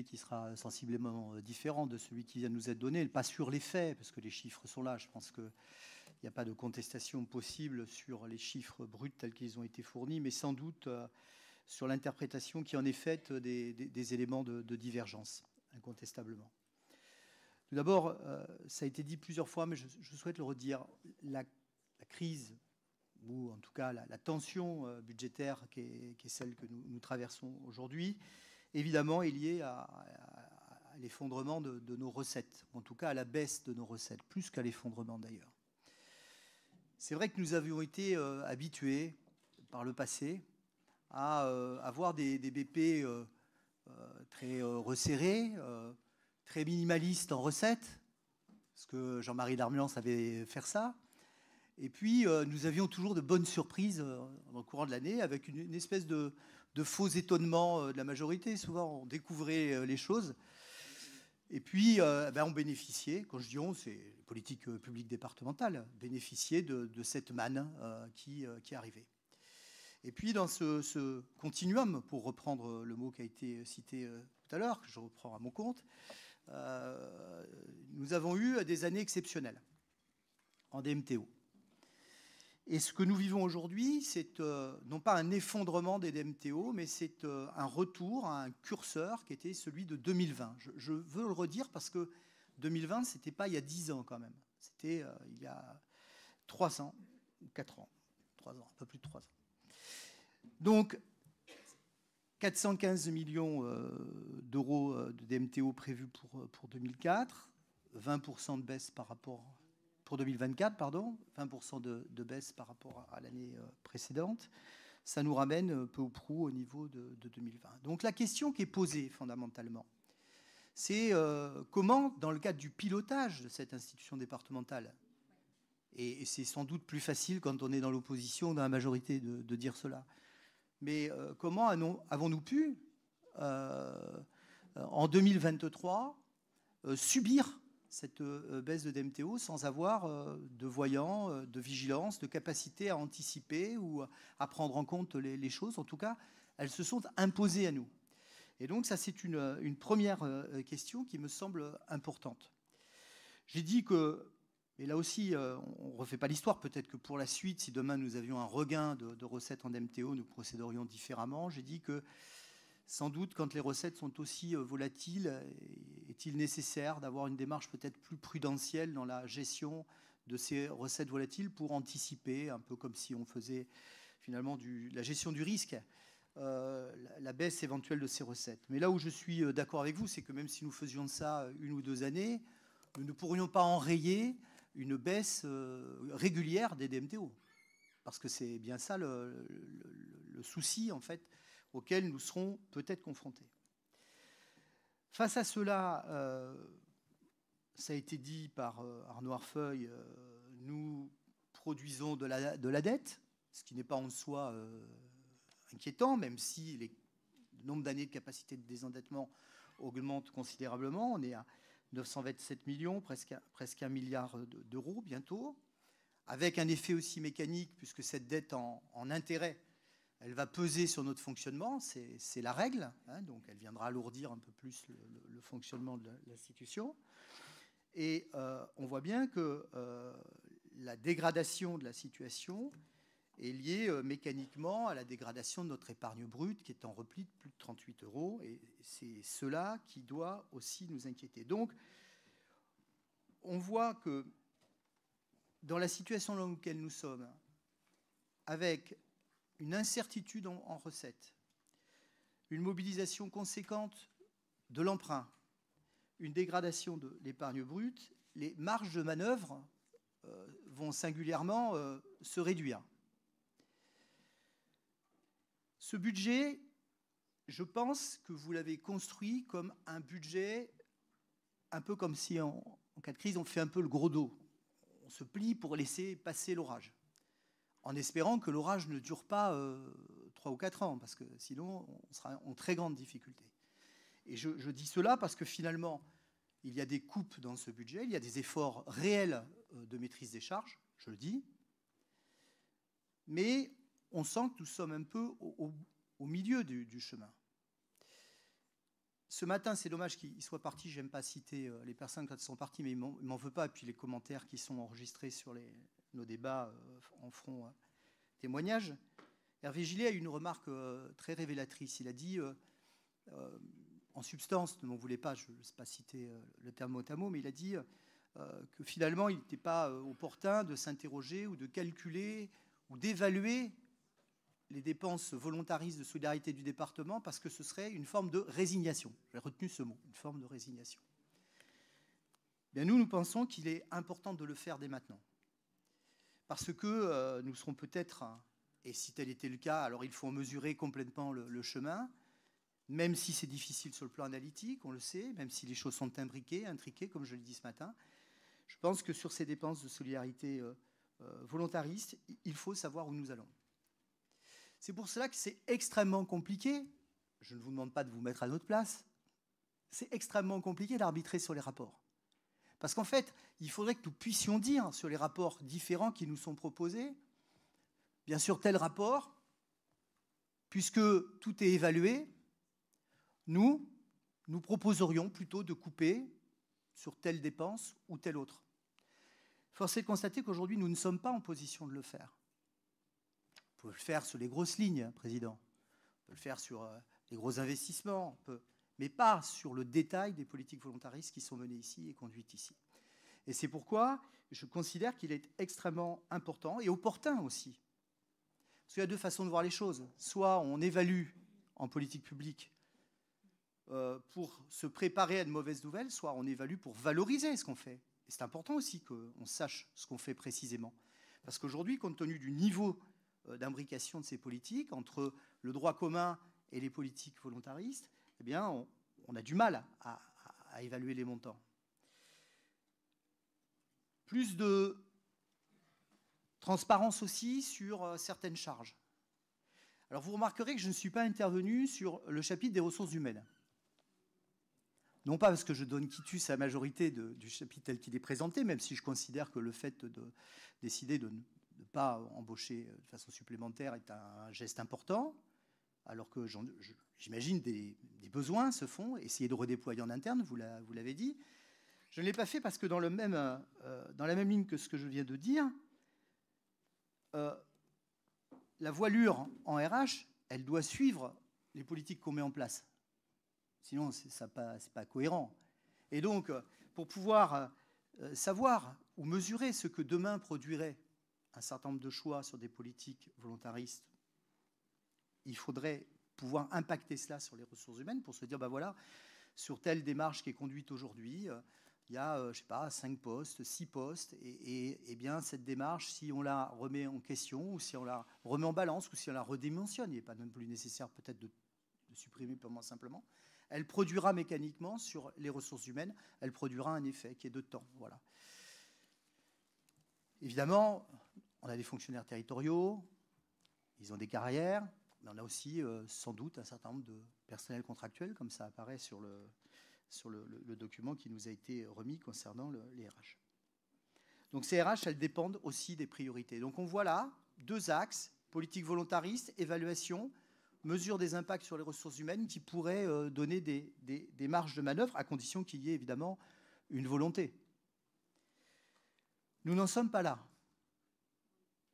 qui sera sensiblement différent de celui qui vient de nous être donné, pas sur les faits, parce que les chiffres sont là. Je pense qu'il n'y a pas de contestation possible sur les chiffres bruts tels qu'ils ont été fournis, mais sans doute sur l'interprétation qui en est faite des éléments de divergence, incontestablement. Tout d'abord, ça a été dit plusieurs fois, mais je souhaite le redire, la crise, ou en tout cas la tension budgétaire qui est celle que nous traversons aujourd'hui, évidemment est liée à l'effondrement de nos recettes, en tout cas à la baisse de nos recettes, plus qu'à l'effondrement d'ailleurs. C'est vrai que nous avions été habitués par le passé à avoir des BP très resserrés, très minimalistes en recettes, parce que Jean-Marie Darmullan savait faire ça. Et puis, nous avions toujours de bonnes surprises dans le courant de l'année, avec une espèce de faux étonnement de la majorité. Souvent, on découvrait les choses. Et puis, on bénéficiait, quand je dis on, c'est les politiques publiques départementales, bénéficiaient de cette manne qui arrivait. Et puis, dans ce continuum, pour reprendre le mot qui a été cité tout à l'heure, que je reprends à mon compte, nous avons eu des années exceptionnelles en DMTO. Et ce que nous vivons aujourd'hui, c'est non pas un effondrement des DMTO, mais c'est un retour à un curseur qui était celui de 2020. Je veux le redire parce que 2020, ce n'était pas il y a 10 ans quand même. C'était il y a 3 ans, 4 ans, 3 ans, un peu plus de 3 ans. Donc, 415 millions d'euros de DMTO prévus pour 2004, 20% de baisse par rapport... Pour 2024, pardon, 20% de baisse par rapport à l'année précédente. Ça nous ramène peu ou prou au niveau de 2020. Donc la question qui est posée fondamentalement, c'est comment, dans le cadre du pilotage de cette institution départementale, et c'est sans doute plus facile quand on est dans l'opposition ou dans la majorité de dire cela, mais comment avons-nous pu, en 2023, subir cette baisse de DMTO sans avoir de voyants, de vigilance, de capacité à anticiper ou à prendre en compte les choses. En tout cas, elles se sont imposées à nous. Et donc ça, c'est une première question qui me semble importante. J'ai dit que, et là aussi, on ne refait pas l'histoire, peut-être que pour la suite, si demain nous avions un regain de recettes en DMTO, nous procéderions différemment. J'ai dit que sans doute, quand les recettes sont aussi volatiles, est-il nécessaire d'avoir une démarche peut-être plus prudentielle dans la gestion de ces recettes volatiles pour anticiper, un peu comme si on faisait finalement la gestion du risque, la baisse éventuelle de ces recettes. Mais là où je suis d'accord avec vous, c'est que même si nous faisions ça 1 ou 2 années, nous ne pourrions pas enrayer une baisse régulière des DMTO. Parce que c'est bien ça le souci, en fait, auxquels nous serons peut-être confrontés. Face à cela, ça a été dit par Arnaud Arfeuil, nous produisons de la dette, ce qui n'est pas en soi inquiétant, même si le nombre d'années de capacité de désendettement augmente considérablement. On est à 927 millions, presque 1 milliard d'euros bientôt, avec un effet aussi mécanique, puisque cette dette en intérêt, elle va peser sur notre fonctionnement, c'est la règle, hein, donc elle viendra alourdir un peu plus le fonctionnement de l'institution. Et on voit bien que la dégradation de la situation est liée mécaniquement à la dégradation de notre épargne brute qui est en repli de plus de 38 €. Et c'est cela qui doit aussi nous inquiéter. Donc, on voit que dans la situation dans laquelle nous sommes, avec une incertitude en recettes, une mobilisation conséquente de l'emprunt, une dégradation de l'épargne brute, les marges de manœuvre vont singulièrement se réduire. Ce budget, je pense que vous l'avez construit comme un budget un peu comme si, en cas de crise, on fait un peu le gros dos. On se plie pour laisser passer l'orage, en espérant que l'orage ne dure pas 3 ou 4 ans, parce que sinon, on sera en très grande difficulté. Et je dis cela parce que finalement, il y a des coupes dans ce budget, il y a des efforts réels de maîtrise des charges, je le dis, mais on sent que nous sommes un peu au milieu du chemin. Ce matin, c'est dommage qu'il soit parti. Je n'aime pas citer les personnes quand elles sont parties, mais il ne m'en veut pas. Et puis les commentaires qui sont enregistrés sur nos débats en feront témoignage. Hervé Gillet a eu une remarque très révélatrice. Il a dit, en substance, ne m'en voulez pas, je ne sais pas citer le terme mot à mot, mais il a dit que finalement, il n'était pas opportun de s'interroger ou de calculer ou d'évaluer les dépenses volontaristes de solidarité du département parce que ce serait une forme de résignation. J'ai retenu ce mot, une forme de résignation. Bien, nous pensons qu'il est important de le faire dès maintenant. Parce que nous serons peut-être, et si tel était le cas, alors il faut mesurer complètement le chemin, même si c'est difficile sur le plan analytique, on le sait, même si les choses sont intriquées, comme je l'ai dit ce matin. Je pense que sur ces dépenses de solidarité volontaristes, il faut savoir où nous allons. C'est pour cela que c'est extrêmement compliqué. Je ne vous demande pas de vous mettre à notre place. C'est extrêmement compliqué d'arbitrer sur les rapports. Parce qu'en fait, il faudrait que nous puissions dire sur les rapports différents qui nous sont proposés, bien sûr, tel rapport, puisque tout est évalué, nous proposerions plutôt de couper sur telle dépense ou telle autre. Force est de constater qu'aujourd'hui, nous ne sommes pas en position de le faire. On peut le faire sur les grosses lignes, Président. On peut le faire sur les gros investissements, mais pas sur le détail des politiques volontaristes qui sont menées ici et conduites ici. Et c'est pourquoi je considère qu'il est extrêmement important et opportun aussi. Parce qu'il y a deux façons de voir les choses. Soit on évalue en politique publique pour se préparer à de mauvaises nouvelles, soit on évalue pour valoriser ce qu'on fait. Et c'est important aussi qu'on sache ce qu'on fait précisément. Parce qu'aujourd'hui, compte tenu du niveau d'imbrication de ces politiques, entre le droit commun et les politiques volontaristes, eh bien, on a du mal à évaluer les montants. Plus de transparence aussi sur certaines charges. Alors vous remarquerez que je ne suis pas intervenu sur le chapitre des ressources humaines. Non pas parce que je donne quitus à la majorité du chapitre tel qu'il est présenté, même si je considère que le fait de décider de ne pas embaucher de façon supplémentaire est un geste important, alors que j'imagine des besoins se font, essayer de redéployer en interne, vous l'avez dit. Je ne l'ai pas fait parce que dans la même ligne que ce que je viens de dire, la voilure en RH, elle doit suivre les politiques qu'on met en place. Sinon, ce n'est pas cohérent. Et donc, pour pouvoir savoir ou mesurer ce que demain produirait un certain nombre de choix sur des politiques volontaristes, il faudrait pouvoir impacter cela sur les ressources humaines pour se dire, ben voilà, sur telle démarche qui est conduite aujourd'hui, il y a, je ne sais pas, 5 postes, 6 postes, et bien cette démarche, si on la remet en question, ou si on la remet en balance, ou si on la redimensionne, il n'est pas non plus nécessaire peut-être de supprimer purement simplement, elle produira mécaniquement sur les ressources humaines, elle produira un effet qui est de temps. Voilà. Évidemment, on a des fonctionnaires territoriaux, ils ont des carrières, mais on a aussi sans doute un certain nombre de personnels contractuels, comme ça apparaît sur le document qui nous a été remis concernant les RH. Donc ces RH, elles dépendent aussi des priorités. Donc on voit là 2 axes, politique volontariste, évaluation, mesure des impacts sur les ressources humaines qui pourraient donner des marges de manœuvre, à condition qu'il y ait évidemment une volonté. Nous n'en sommes pas là.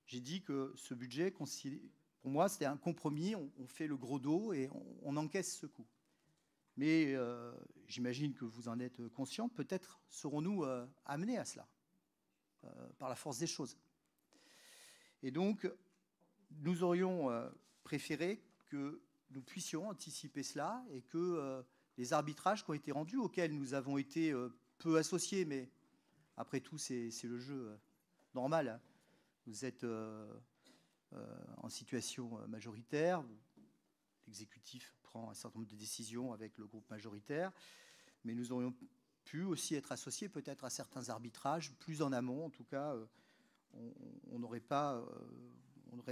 J'ai dit que ce budget, pour moi, c'était un compromis, on fait le gros dos et on encaisse ce coût. Mais j'imagine que vous en êtes conscient, peut-être serons-nous amenés à cela, par la force des choses. Et donc, nous aurions préféré que nous puissions anticiper cela et que les arbitrages qui ont été rendus, auxquels nous avons été peu associés, mais après tout, c'est le jeu normal. Vous êtes en situation majoritaire, l'exécutif prend un certain nombre de décisions avec le groupe majoritaire, mais nous aurions pu aussi être associés peut-être à certains arbitrages, plus en amont, en tout cas, on aurait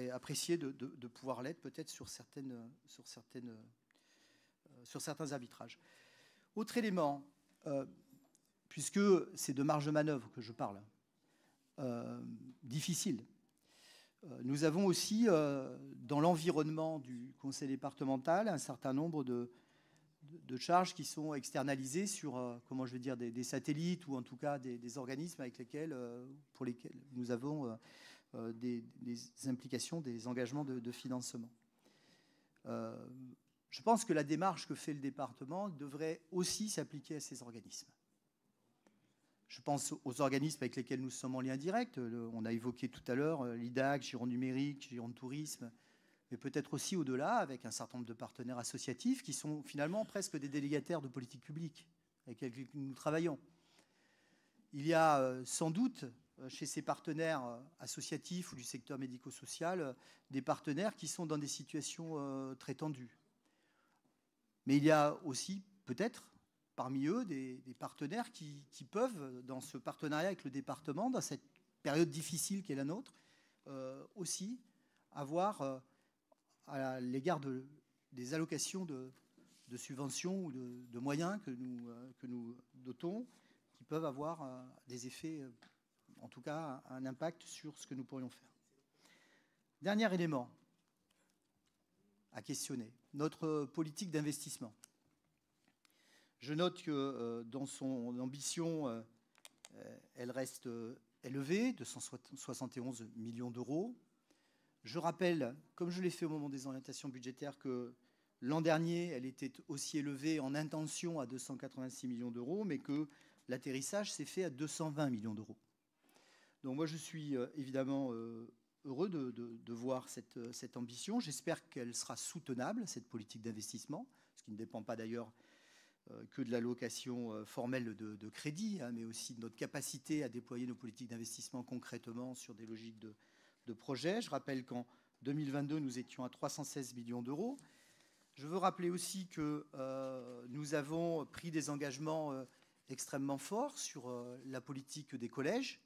apprécié de pouvoir l'être peut-être sur certains arbitrages. Autre élément, puisque c'est de marge de manœuvre que je parle, difficile. Nous avons aussi, dans l'environnement du conseil départemental, un certain nombre de charges qui sont externalisées sur, comment je vais dire, des satellites ou en tout cas des organismes avec lesquels, pour lesquels nous avons des implications, des engagements de financement. Je pense que la démarche que fait le département devrait aussi s'appliquer à ces organismes. Je pense aux organismes avec lesquels nous sommes en lien direct. On a évoqué tout à l'heure l'IDAC, Gironde Numérique, Gironde Tourisme, mais peut-être aussi au-delà avec un certain nombre de partenaires associatifs qui sont finalement presque des délégataires de politique publique avec lesquels nous travaillons. Il y a sans doute chez ces partenaires associatifs ou du secteur médico-social des partenaires qui sont dans des situations très tendues. Mais il y a aussi peut-être parmi eux des partenaires qui peuvent, dans ce partenariat avec le département, dans cette période difficile qui est la nôtre, aussi avoir à l'égard des allocations de subventions ou de moyens que nous dotons, qui peuvent avoir des effets, en tout cas un impact sur ce que nous pourrions faire. Dernier élément à questionner, notre politique d'investissement. Je note que dans son ambition, elle reste élevée, 271 millions d'euros. Je rappelle, comme je l'ai fait au moment des orientations budgétaires, que l'an dernier, elle était aussi élevée en intention à 286 millions d'euros, mais que l'atterrissage s'est fait à 220 millions d'euros. Donc moi, je suis évidemment heureux de voir cette ambition. J'espère qu'elle sera soutenable, cette politique d'investissement, ce qui ne dépend pas d'ailleurs que de l'allocation formelle de crédit, mais aussi de notre capacité à déployer nos politiques d'investissement concrètement sur des logiques de projets. Je rappelle qu'en 2022, nous étions à 316 millions d'euros. Je veux rappeler aussi que nous avons pris des engagements extrêmement forts sur la politique des collèges.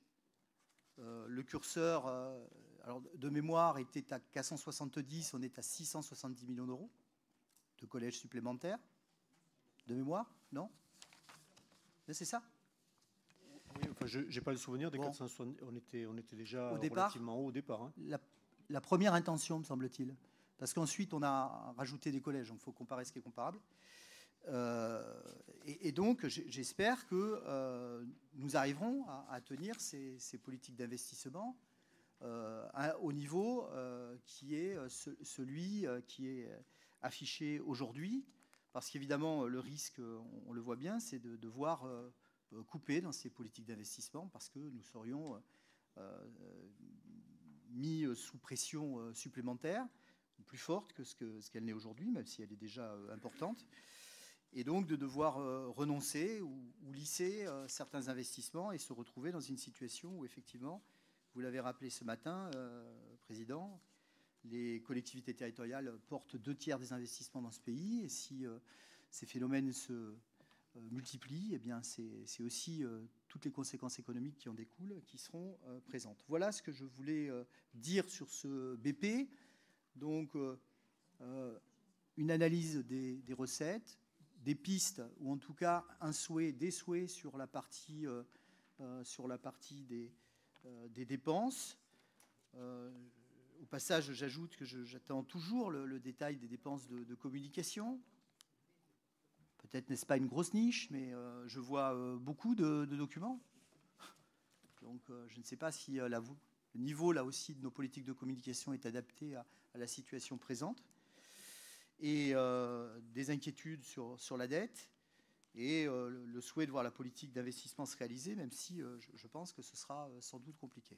Le curseur, alors de mémoire, était à 470, on est à 670 millions d'euros de collèges supplémentaires. De mémoire, non? C'est ça? Oui, enfin, je n'ai pas le souvenir des 460. On était déjà relativement haut au départ. Hein. La première intention, me semble-t-il. Parce qu'ensuite, on a rajouté des collèges. Donc, il faut comparer ce qui est comparable. Et donc, j'espère que nous arriverons à tenir ces politiques d'investissement au niveau qui est celui qui est affiché aujourd'hui. Parce qu'évidemment, le risque, on le voit bien, c'est de devoir couper dans ces politiques d'investissement parce que nous serions mis sous pression supplémentaire, plus forte que ce qu'elle n'est aujourd'hui, même si elle est déjà importante. Et donc de devoir renoncer ou lisser certains investissements et se retrouver dans une situation où, effectivement, vous l'avez rappelé ce matin, Président, les collectivités territoriales portent 2/3 des investissements dans ce pays. Et si ces phénomènes se multiplient, eh bien, c'est aussi toutes les conséquences économiques qui en découlent qui seront présentes. Voilà ce que je voulais dire sur ce BP. Donc, une analyse des recettes, des pistes, ou en tout cas des souhaits sur la partie des dépenses. Au passage, j'ajoute que j'attends toujours le détail des dépenses de communication. Peut-être n'est-ce pas une grosse niche, mais je vois beaucoup de documents. Donc je ne sais pas si le niveau, là aussi, de nos politiques de communication est adapté à la situation présente. Et des inquiétudes sur la dette et le souhait de voir la politique d'investissement se réaliser, même si je pense que ce sera sans doute compliqué.